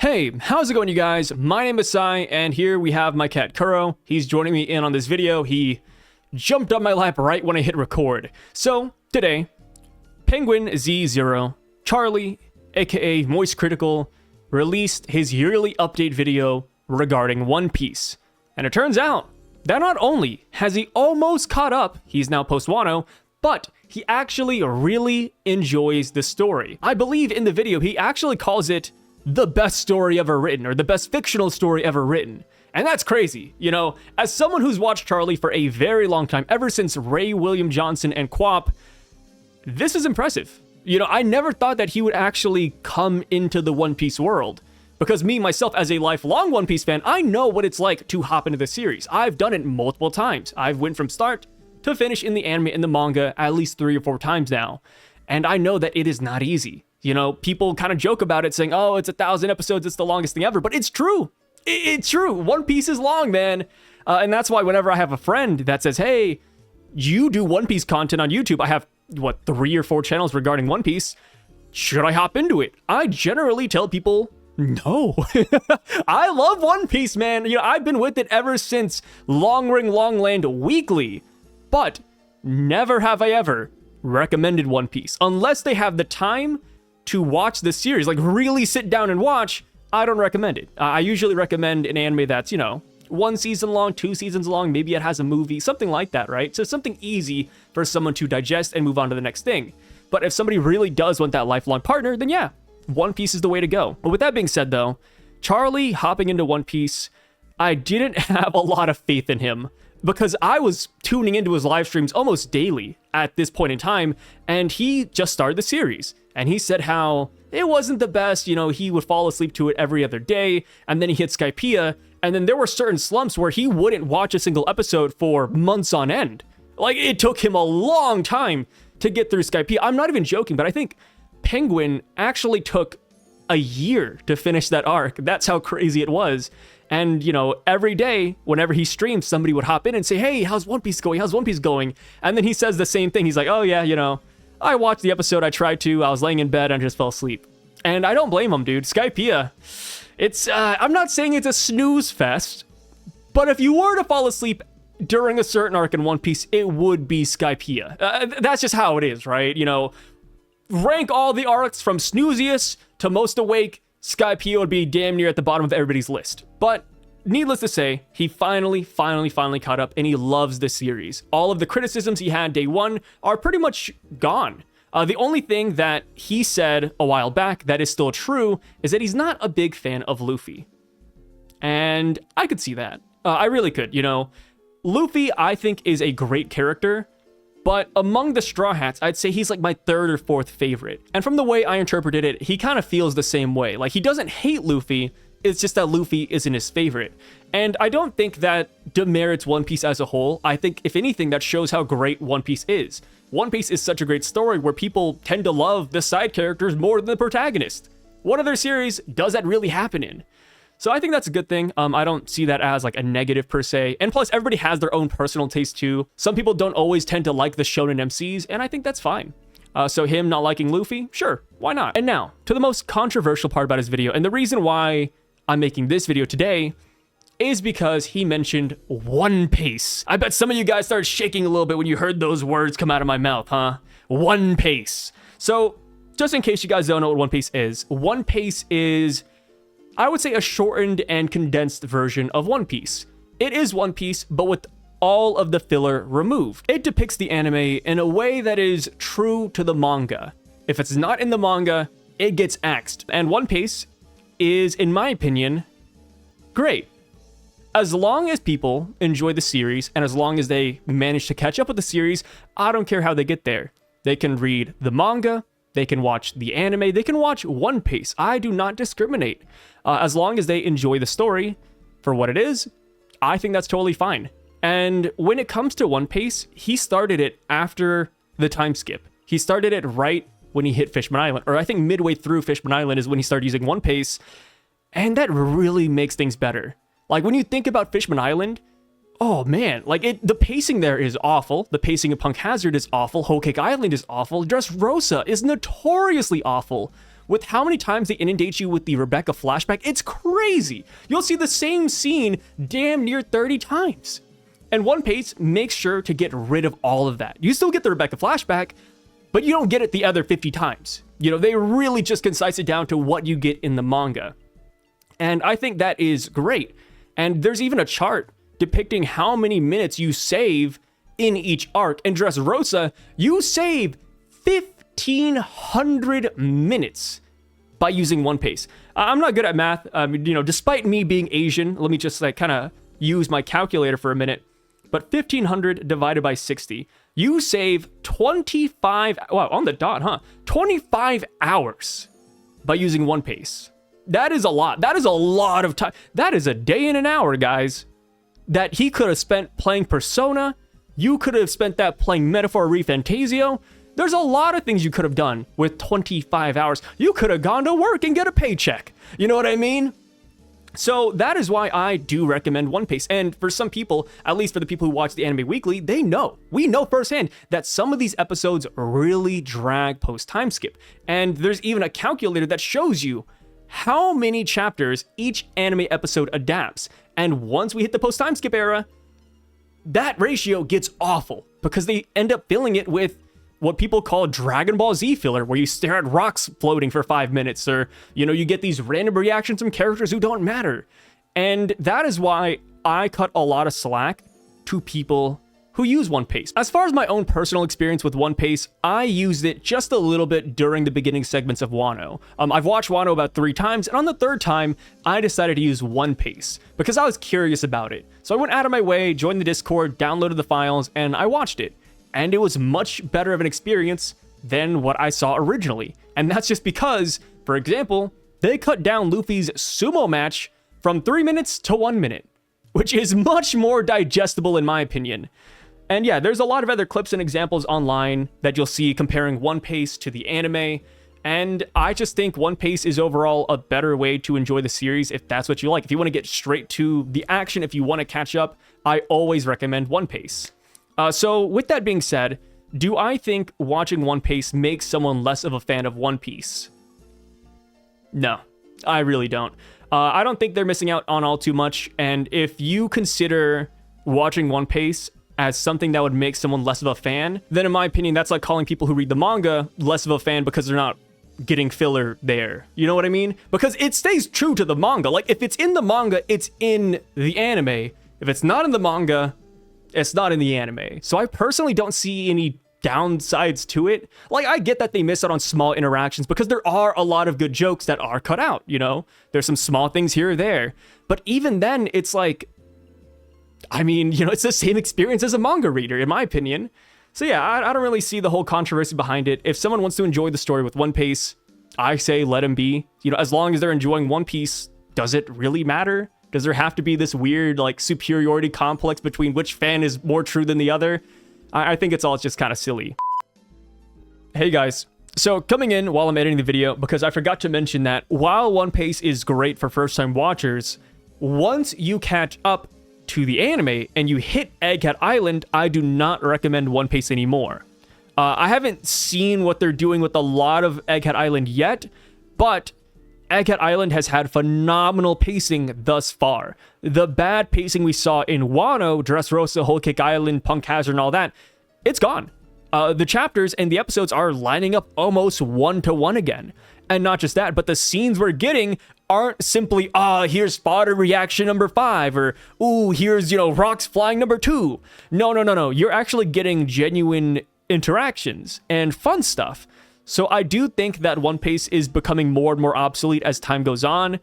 Hey, how's it going, you guys? My name is Sai, and here we have my cat Kuro. He's joining me in on this video. He jumped on my lap right when I hit record. So, today, Penguin Z0, Charlie, aka Moist Critical, released his yearly update video regarding One Piece. And it turns out that not only has he almost caught up, he's now post-Wano, but he actually really enjoys the story. I believe in the video he actually calls it the best story ever written, or the best fictional story ever written. And that's crazy, you know? As someone who's watched Charlie for a very long time, ever since Ray William Johnson and Quap, this is impressive. You know, I never thought that he would actually come into the One Piece world. Because me, myself, as a lifelong One Piece fan, I know what it's like to hop into the series. I've done it multiple times. I've went from start to finish in the anime and the manga at least 3 or 4 times now. And I know that it is not easy. You know, people kind of joke about it saying, oh, it's 1,000 episodes, it's the longest thing ever. But it's true. It's true. One Piece is long, man. And that's why whenever I have a friend that says, hey, you do One Piece content on YouTube. I have, 3 or 4 channels regarding One Piece. Should I hop into it? I generally tell people, no. I love One Piece, man. You know, I've been with it ever since Long Ring Long Land Weekly. But never have I ever recommended One Piece. Unless they have the time to watch the series, like really sit down and watch, I don't recommend it. I usually recommend an anime that's, 1 season long, 2 seasons long, maybe it has a movie, something like that, right? So something easy for someone to digest and move on to the next thing. But if somebody really does want that lifelong partner, then yeah, One Piece is the way to go. But with that being said though, Charlie hopping into One Piece, I didn't have a lot of faith in him because I was tuning into his live streams almost daily at this point in time, and he just started the series. And he said how it wasn't the best, he would fall asleep to it every other day, and then he hit Skypiea, and then there were certain slumps where he wouldn't watch a single episode for months on end. Like, it took him a long time to get through Skypiea. I'm not even joking, but I think Penguin actually took a year to finish that arc. That's how crazy it was. And, every day, whenever he streams, somebody would hop in and say, hey, how's One Piece going? How's One Piece going? And then he says the same thing. He's like, oh yeah, I watched the episode, I tried to, I was laying in bed and just fell asleep. And I don't blame him, dude. Skypiea, it's, I'm not saying it's a snooze fest, but if you were to fall asleep during a certain arc in One Piece, it would be Skypiea. That's just how it is, right? Rank all the arcs from snooziest to most awake, Skypiea would be damn near at the bottom of everybody's list. But needless to say, he finally caught up, and he loves the series. All of the criticisms he had day one are pretty much gone. The only thing that he said a while back that is still true is that he's not a big fan of Luffy. And I could see that. I really could, Luffy, I think, is a great character, but among the Straw Hats, I'd say he's like my 3rd or 4th favorite. And from the way I interpreted it, he kind of feels the same way. Like, he doesn't hate Luffy, it's just that Luffy isn't his favorite. And I don't think that demerits One Piece as a whole. I think, if anything, that shows how great One Piece is. One Piece is such a great story where people tend to love the side characters more than the protagonist. What other series does that really happen in? So I think that's a good thing. I don't see that as like a negative per se. And plus, everybody has their own personal taste too. Some people don't always tend to like the shonen MCs, and I think that's fine. So him not liking Luffy, sure, why not? And now, to the most controversial part about his video, and the reason why I'm making this video today is because he mentioned One Piece. I bet some of you guys started shaking a little bit when you heard those words come out of my mouth, huh? One Piece. So, just in case you guys don't know what One Piece is, I would say, a shortened and condensed version of One Piece. It is One Piece, but with all of the filler removed. It depicts the anime in a way that is true to the manga. If it's not in the manga, it gets axed. And One Piece is, in my opinion, great. As long as people enjoy the series, and as long as they manage to catch up with the series, I don't care how they get there. They can read the manga, they can watch the anime, they can watch One Piece. I do not discriminate. As long as they enjoy the story for what it is, I think that's totally fine. And when it comes to One Piece, he started it after the time skip. He started it right when he hit Fishman Island, or I think midway through Fishman Island is when he started using One Piece, and that really makes things better. Like, when you think about Fishman Island, oh man, like the pacing there is awful. The pacing of Punk Hazard is awful. Whole Cake Island is awful. Dressrosa is notoriously awful. with how many times they inundate you with the Rebecca flashback. It's crazy. You'll see the same scene damn near 30 times. And One Piece makes sure to get rid of all of that. You still get the Rebecca flashback, but you don't get it the other 50 times. You know, they really just concise it down to what you get in the manga. And I think that is great. And there's even a chart depicting how many minutes you save in each arc. In Dressrosa, you save 1,500 minutes by using One Piece. I'm not good at math. You know, despite me being Asian, let me just like kind of use my calculator for a minute. But 1,500 divided by 60, you save 25, wow, on the dot, huh? 25 hours by using One Piece. That is a lot. That is a lot of time. That is a day and an hour, guys, that he could have spent playing Persona. You could have spent that playing Metaphor ReFantasio. There's a lot of things you could have done with 25 hours. You could have gone to work and get a paycheck. You know what I mean? So that is why I do recommend One Piece. And for some people, at least for the people who watch the Anime Weekly, we know firsthand that some of these episodes really drag post-time skip. And there's even a calculator that shows you how many chapters each anime episode adapts. And once we hit the post-time skip era, that ratio gets awful because they end up filling it with what people call Dragon Ball Z filler, where you stare at rocks floating for 5 minutes, or, you know, you get these random reactions from characters who don't matter. And that is why I cut a lot of slack to people who use One Piece. As far as my own personal experience with One Piece, I used it just a little bit during the beginning segments of Wano. I've watched Wano about 3 times, and on the 3rd time, I decided to use One Piece because I was curious about it. So I went out of my way, joined the Discord, downloaded the files, and I watched it. And it was much better of an experience than what I saw originally. And that's just because, for example, they cut down Luffy's sumo match from 3 minutes to 1 minute, which is much more digestible in my opinion. And yeah, there's a lot of other clips and examples online that you'll see comparing One Piece to the anime. And I just think One Piece is overall a better way to enjoy the series if that's what you like. If you want to get straight to the action, if you want to catch up, I always recommend One Piece. So with that being said, do I think watching One Piece makes someone less of a fan of One Piece? No, I really don't. I don't think they're missing out on all too much. And if you consider watching One Piece as something that would make someone less of a fan, then in my opinion, that's like calling people who read the manga less of a fan because they're not getting filler there. You know what I mean? Because it stays true to the manga. Like, if it's in the manga, it's in the anime. If it's not in the manga, it's not in the anime. So I personally don't see any downsides to it. Like, I get that they miss out on small interactions because there are a lot of good jokes that are cut out, you know? There's some small things here or there. But even then, it's like, I mean, you know, it's the same experience as a manga reader, in my opinion. So yeah, I don't really see the whole controversy behind it. If someone wants to enjoy the story with One Piece, I say let them be. You know, as long as they're enjoying One Piece, does it really matter? Does there have to be this weird, like, superiority complex between which fan is more true than the other? I think it's all just kind of silly. Hey guys, so coming in while I'm editing the video, because I forgot to mention that while One Piece is great for first-time watchers, once you catch up to the anime and you hit Egghead Island, I do not recommend One Piece anymore. I haven't seen what they're doing with a lot of Egghead Island yet, but Egghead Island has had phenomenal pacing thus far. The bad pacing we saw in Wano, Dressrosa, Whole Cake Island, Punk Hazard, and all that, it's gone. The chapters and the episodes are lining up almost 1-to-1 again. And not just that, but the scenes we're getting aren't simply, here's fodder reaction number 5, or, ooh, here's, you know, rocks flying number 2. No. You're actually getting genuine interactions and fun stuff. So I do think that One Piece is becoming more and more obsolete as time goes on,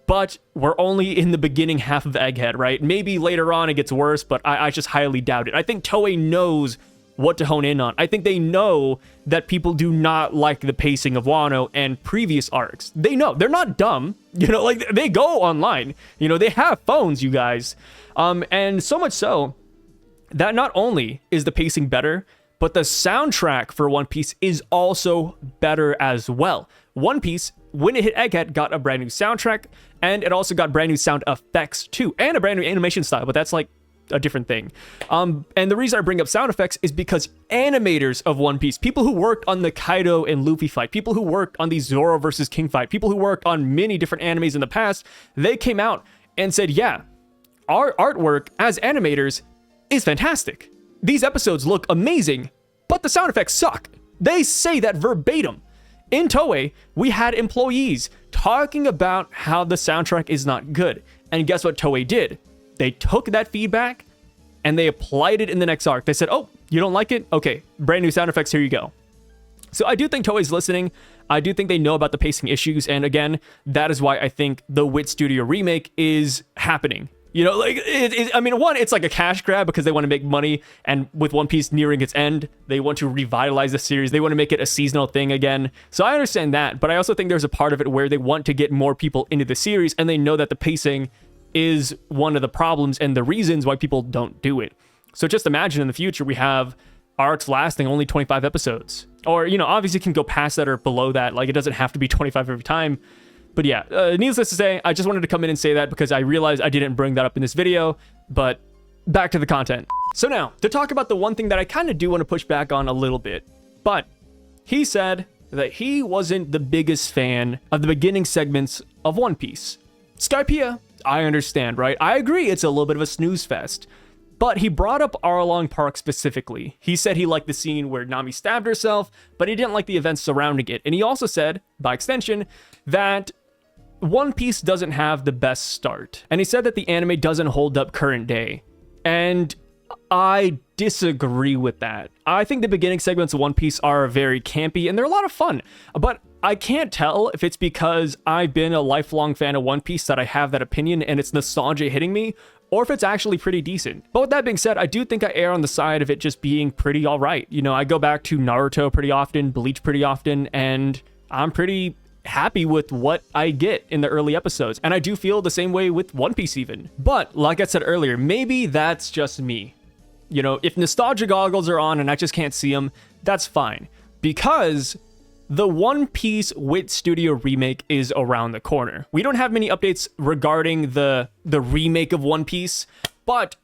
but we're only in the beginning half of Egghead, right? Maybe later on it gets worse, but I just highly doubt it. I think Toei knows what to hone in on. I think they know that people do not like the pacing of Wano and previous arcs. They know. They're not dumb. You know, like, they go online. You know, they have phones, you guys. And so much so that not only is the pacing better, but the soundtrack for One Piece is also better as well. One Piece, when it hit Egghead, got a brand new soundtrack, and it also got brand new sound effects too, and a brand new animation style, but that's like a different thing. And the reason I bring up sound effects is because animators of One Piece, people who worked on the Kaido and Luffy fight, people who worked on the Zoro versus King fight, people who worked on many different animes in the past, they came out and said, yeah, our artwork as animators is fantastic. These episodes look amazing, but the sound effects suck. They say that verbatim. In Toei, we had employees talking about how the soundtrack is not good. And guess what Toei did? They took that feedback and they applied it in the next arc. They said, oh, you don't like it? Okay, brand new sound effects, here you go. So I do think Toei's listening. I do think they know about the pacing issues. And again, that is why I think the Wit Studio remake is happening. You know, like, I mean, one, it's like a cash grab because they want to make money. And with One Piece nearing its end, they want to revitalize the series. They want to make it a seasonal thing again. So I understand that. But I also think there's a part of it where they want to get more people into the series. And they know that the pacing is one of the problems and the reasons why people don't do it. So just imagine in the future, we have arcs lasting only 25 episodes. Or, you know, obviously it can go past that or below that. Like, it doesn't have to be 25 every time. But yeah, needless to say, I just wanted to come in and say that because I realized I didn't bring that up in this video, but back to the content. So now, to talk about the one thing that I kind of do want to push back on a little bit, but he said that he wasn't the biggest fan of the beginning segments of One Piece. Skypiea, I understand, right? I agree it's a little bit of a snooze fest. But he brought up Arlong Park specifically. He said he liked the scene where Nami stabbed herself, but he didn't like the events surrounding it. And he also said, by extension, that One Piece doesn't have the best start. And he said that the anime doesn't hold up current day. And I disagree with that. I think the beginning segments of One Piece are very campy and they're a lot of fun. But I can't tell if it's because I've been a lifelong fan of One Piece that I have that opinion and it's nostalgia hitting me, or if it's actually pretty decent. But with that being said, I do think I err on the side of it just being pretty all right. You know, I go back to Naruto pretty often, Bleach pretty often, and I'm pretty happy with what I get in the early episodes. And I do feel the same way with One Piece even. But like I said earlier, maybe that's just me. You know, if nostalgia goggles are on and I just can't see them, that's fine. Because the One Piece Wit Studio remake is around the corner. We don't have many updates regarding the remake of One Piece, but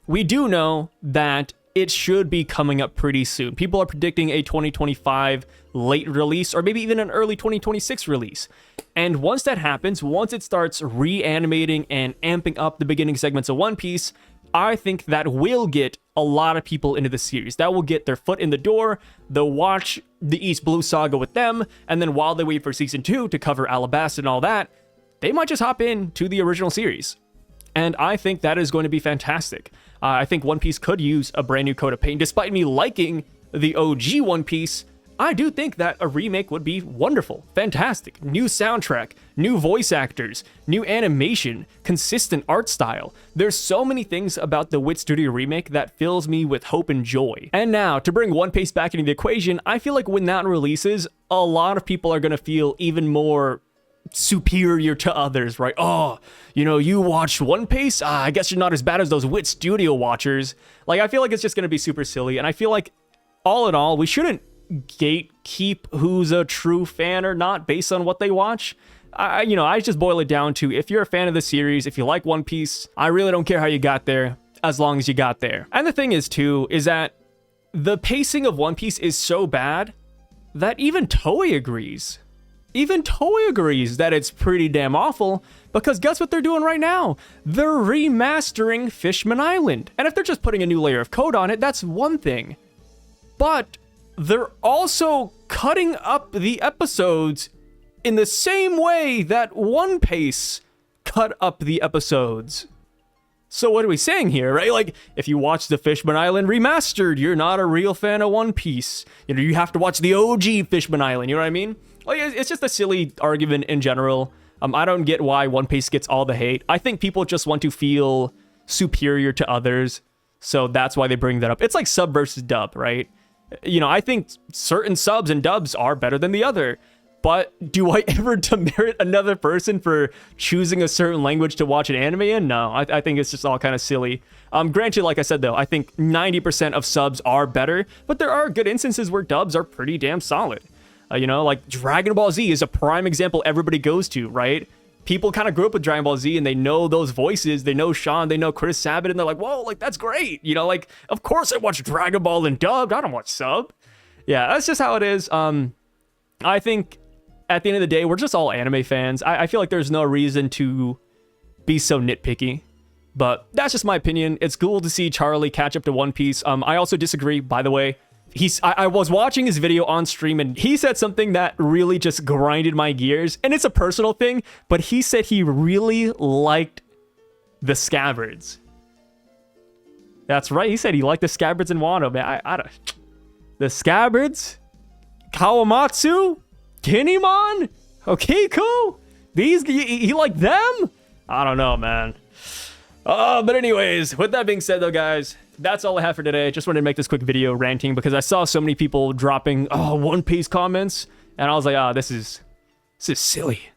we do know that it should be coming up pretty soon. People are predicting a 2025 late release or maybe even an early 2026 release. And once that happens, once it starts reanimating and amping up the beginning segments of One Piece, I think that will get a lot of people into the series. That will get their foot in the door. They'll watch the East Blue Saga with them, and then while they wait for season 2 to cover Alabasta and all that, they might just hop in to the original series. And I think that is going to be fantastic. I think One Piece could use a brand new coat of paint. Despite me liking the OG One Piece, I do think that a remake would be wonderful, fantastic. New soundtrack, new voice actors, new animation, consistent art style. There's so many things about the Wit Studio remake that fills me with hope and joy. And now, to bring One Piece back into the equation, I feel like when that releases, a lot of people are going to feel even more superior to others, right? Oh, you know, you watched One Piece? I guess you're not as bad as those Wit Studio watchers. Like, I feel like it's just going to be super silly. And I feel like, all in all, we shouldn't gatekeep who's a true fan or not based on what they watch. I just boil it down to, if you're a fan of the series, if you like One Piece, I really don't care how you got there, as long as you got there. And the thing is too, is that the pacing of One Piece is so bad that even Toei agrees. Even Toei agrees that it's pretty damn awful, because guess what they're doing right now? They're remastering Fishman Island. And if they're just putting a new layer of code on it, that's one thing. But they're also cutting up the episodes in the same way that One Piece cut up the episodes. So what are we saying here, right? Like, if you watch the Fishman Island remastered, you're not a real fan of One Piece. You know, you have to watch the OG Fishman Island, you know what I mean? Like, it's just a silly argument in general. I don't get why One Piece gets all the hate. I think people just want to feel superior to others, so that's why they bring that up. It's like sub versus dub, right? You know, I think certain subs and dubs are better than the other, but do I ever demerit another person for choosing a certain language to watch an anime in? No, I think it's just all kind of silly. Granted, like I said, though, I think 90% of subs are better, but there are good instances where dubs are pretty damn solid. You know, like Dragon Ball Z is a prime example everybody goes to, right? people kind of grew up with Dragon Ball Z and they know those voices. They know Sean, they know Chris Sabat, and they're like, whoa, like, that's great. You know, like, of course I watch Dragon Ball and dubbed. I don't watch sub. Yeah, that's just how it is. I think at the end of the day, we're just all anime fans. I feel like there's no reason to be so nitpicky. But that's just my opinion. It's cool to see Charlie catch up to One Piece. I also disagree, by the way. I was watching his video on stream and he said something that really just grinded my gears. And it's a personal thing, but he said he really liked the scabbards. That's right. He said he liked the scabbards in Wano, man. I don't... The scabbards? Kawamatsu? Kinemon? Okiku? These... He liked them? I don't know, man. But anyways, with that being said though, guys, that's all I have for today. Just wanted to make this quick video ranting because I saw so many people dropping One Piece comments, and I was like, this is silly.